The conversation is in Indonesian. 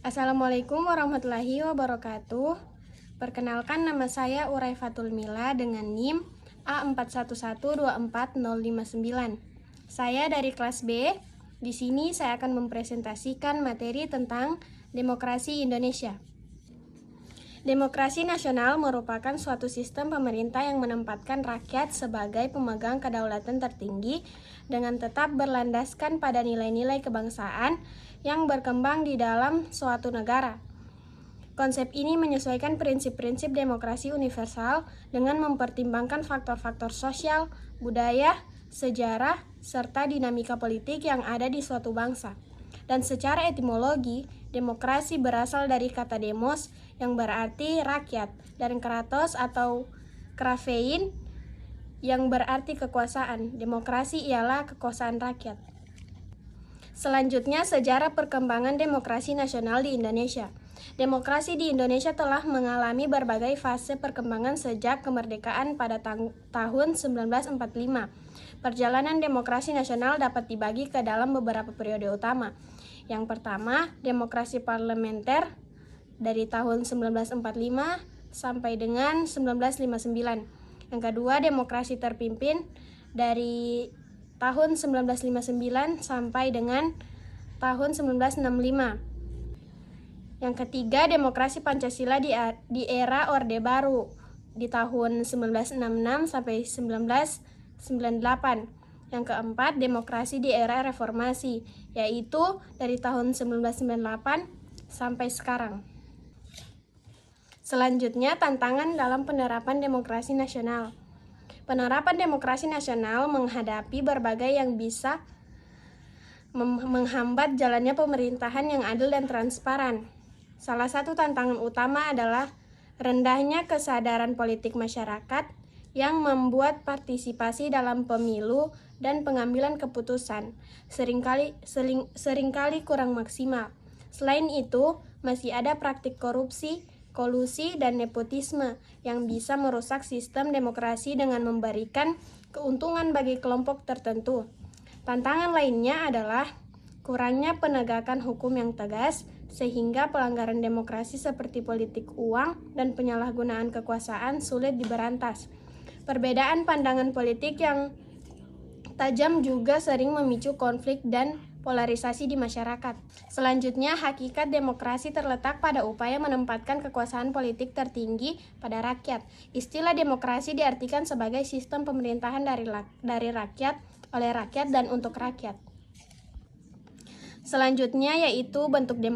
Assalamualaikum warahmatullahi wabarakatuh. Perkenalkan, nama saya Uraifatul Mila dengan NIM A41124059. Saya dari kelas B. Di sini saya akan mempresentasikan materi tentang demokrasi Indonesia. Demokrasi nasional merupakan suatu sistem pemerintah yang menempatkan rakyat sebagai pemegang kedaulatan tertinggi dengan tetap berlandaskan pada nilai-nilai kebangsaan yang berkembang di dalam suatu negara. Konsep ini menyesuaikan prinsip-prinsip demokrasi universal dengan mempertimbangkan faktor-faktor sosial, budaya, sejarah, serta dinamika politik yang ada di suatu bangsa. Dan secara etimologi, demokrasi berasal dari kata demos yang berarti rakyat dan kratos atau krafein yang berarti kekuasaan. Demokrasi ialah kekuasaan rakyat. Selanjutnya, sejarah perkembangan demokrasi nasional di Indonesia. Demokrasi di Indonesia telah mengalami berbagai fase perkembangan sejak kemerdekaan pada tahun 1945. Perjalanan demokrasi nasional dapat dibagi ke dalam beberapa periode utama. Yang pertama, demokrasi parlementer dari tahun 1945 sampai dengan 1959. Yang kedua, demokrasi terpimpin dari tahun 1959 sampai dengan tahun 1965. Yang ketiga, demokrasi Pancasila di era Orde Baru di tahun 1966 sampai 1998. Yang keempat, demokrasi di era reformasi, yaitu dari tahun 1998 sampai sekarang. Selanjutnya, tantangan dalam penerapan demokrasi nasional. Penerapan demokrasi nasional menghadapi berbagai yang bisa menghambat jalannya pemerintahan yang adil dan transparan. Salah satu tantangan utama adalah rendahnya kesadaran politik masyarakat yang membuat partisipasi dalam pemilu dan pengambilan keputusan seringkali kurang maksimal. Selain itu, masih ada praktik korupsi, kolusi, dan nepotisme yang bisa merusak sistem demokrasi dengan memberikan keuntungan bagi kelompok tertentu. Tantangan lainnya adalah kurangnya penegakan hukum yang tegas, sehingga pelanggaran demokrasi seperti politik uang dan penyalahgunaan kekuasaan sulit diberantas. Perbedaan pandangan politik yang tajam juga sering memicu konflik dan polarisasi di masyarakat. Selanjutnya, hakikat demokrasi terletak pada upaya menempatkan kekuasaan politik tertinggi pada rakyat. Istilah demokrasi diartikan sebagai sistem pemerintahan dari rakyat, oleh rakyat, dan untuk rakyat. Selanjutnya yaitu bentuk demokrasi.